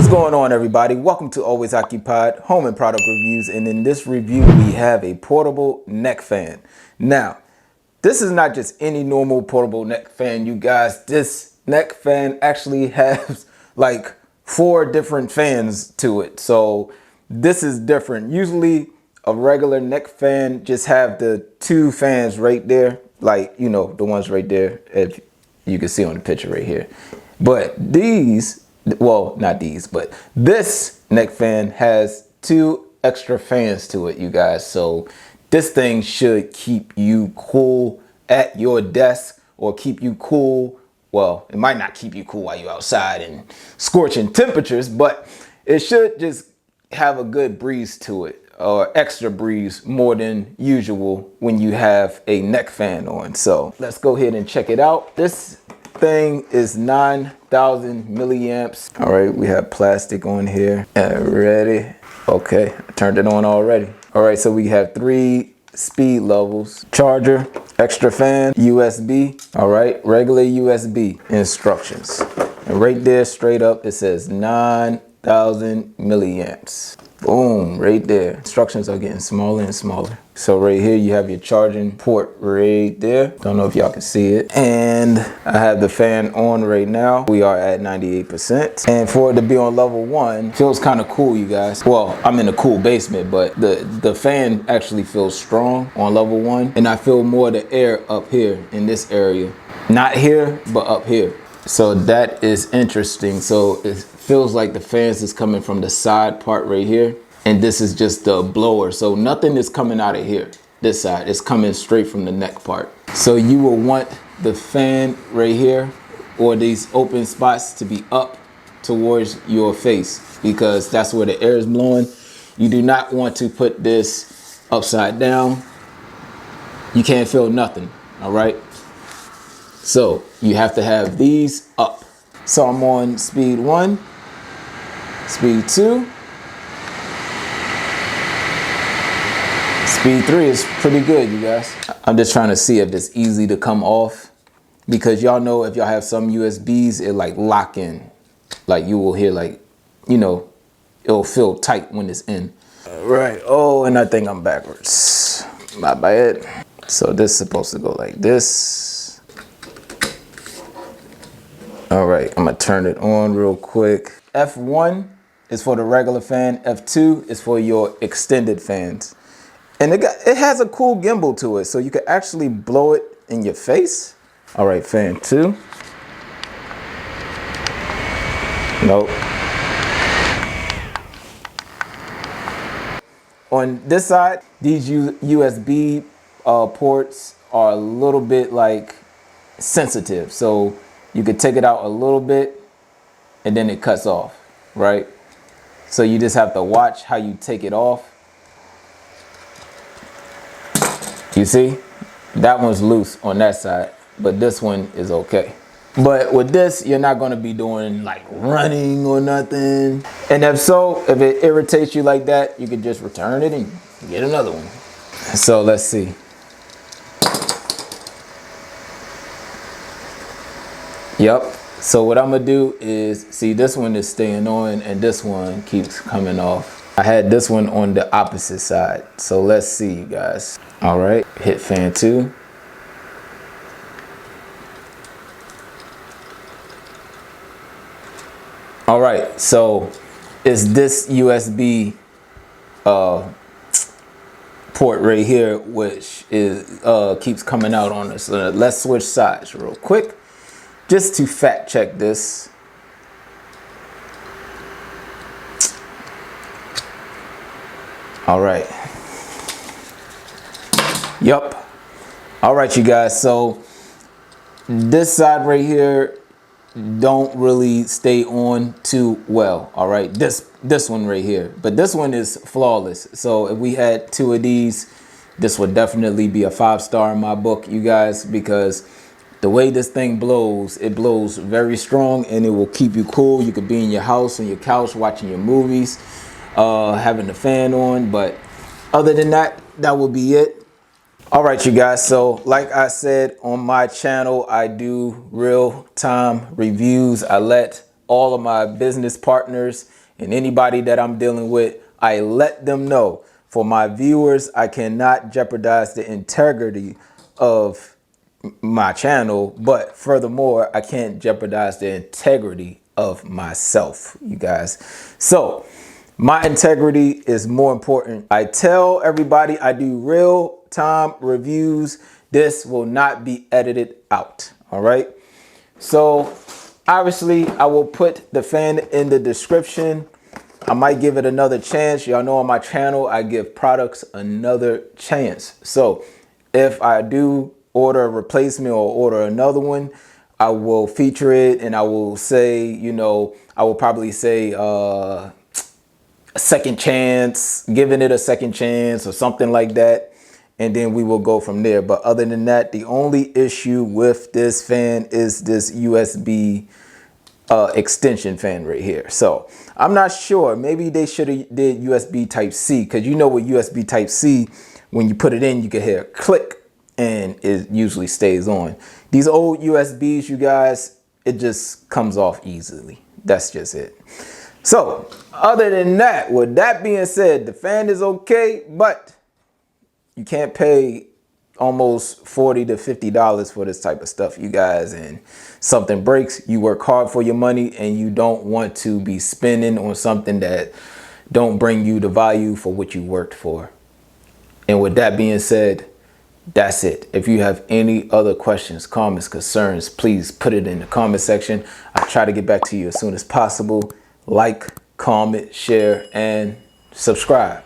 What's going on, everybody? Welcome to Always Occupied Home and Product Reviews, and in this review we have a portable neck fan. Now, this is not just any normal portable neck fan, you guys. This neck fan actually has like 4 different fans to it, so this is different. Usually a regular neck fan just have the 2 fans right there, like, you know, the ones right there, if you can see on the picture right here. But these, well, not these, but this neck fan has 2 extra fans to it, you guys. So this thing should keep you cool at your desk, or keep you cool. Well, it might not keep you cool while you're outside in scorching temperatures, but it should just have a good breeze to it, or extra breeze more than usual when you have a neck fan on. So let's go ahead and check it out. This thing is 9,000 milliamps. All right, we have plastic on here. Ready? Okay, I turned it on already. All right, so we have 3 speed levels: charger, extra fan, USB. All right, regular USB. Instructions, and right there straight up it says 9,000 milliamps. Boom, right there. Instructions are getting smaller and smaller. So right here you have your charging port right there. Don't know if y'all can see it. And I have the fan on right now. We are at 98%. And for it to be on level 1, feels kind of cool, you guys. Well, I'm in a cool basement, but the fan actually feels strong on level 1. And I feel more the air up here in this area. Not here, but up here. So that is interesting. So it feels like the fans is coming from the side part right here, and this is just the blower. So nothing is coming out of here. This side is coming straight from the neck part. So you will want the fan right here, or these open spots, to be up towards your face, because that's where the air is blowing. You do not want to put this upside down. You can't feel nothing. All right. So you have to have these up. So I'm on speed 1, speed 2, speed 3 is pretty good, you guys. I'm just trying to see if it's easy to come off, because y'all know if y'all have some USBs, it like lock in. Like you will hear, like, you know, it'll feel tight when it's in. Right. Oh, and I think I'm backwards. My bad. So this is supposed to go like this. All right, I'm gonna turn it on real quick. F1 is for the regular fan. F2 is for your extended fans. And it has a cool gimbal to it, so you can actually blow it in your face. All right, fan 2. Nope. On this side, these USB ports are a little bit like sensitive, so you could take it out a little bit and then it cuts off, right? So you just have to watch how you take it off. You see, that one's loose on that side, but this one is okay. But with this, you're not gonna be doing like running or nothing. And if so, if it irritates you like that, you can just return it and get another one. So let's see. Yep. So what I'm gonna do is, see, this one is staying on and this one keeps coming off. I had this one on the opposite side. So let's see, you guys. All right, hit fan 2. All right, so it's this USB port right here, which is keeps coming out on us. So let's switch sides real quick, just to fact check this. All right. Yep. All right, you guys. So this side right here don't really stay on too well. All right. This one right here, but this one is flawless. So if we had 2 of these, this would definitely be a 5-star in my book, you guys, because the way this thing blows, it blows very strong and it will keep you cool. You could be in your house, on your couch, watching your movies, having the fan on. But other than that, that will be it. All right, you guys. So like I said, on my channel, I do real-time reviews. I let all of my business partners and anybody that I'm dealing with, I let them know, for my viewers, I cannot jeopardize the integrity of my channel, but furthermore, I can't jeopardize the integrity of myself, you guys. So my integrity is more important. I tell everybody I do real-time reviews. This will not be edited out, all right? So obviously, I will put the fan in the description. I might give it another chance. Y'all know on my channel, I give products another chance. So if I do order a replacement or order another one, I will feature it and I will say, you know, I will probably say a second chance, giving it a second chance or something like that. And then we will go from there. But other than that, the only issue with this fan is this USB extension fan right here. So I'm not sure. Maybe they should have did USB type C, because you know with USB type C, when you put it in, you can hear a click and it usually stays on. These old USBs, you guys, it just comes off easily. That's just it. So other than that, with that being said, the fan is okay, but you can't pay almost $40 to $50 for this type of stuff, you guys, and something breaks, you work hard for your money and you don't want to be spending on something that don't bring you the value for what you worked for. And with that being said, that's it. If you have any other questions, comments, concerns, please put it in the comment section. I'll try to get back to you as soon as possible. Like, comment, share, and subscribe.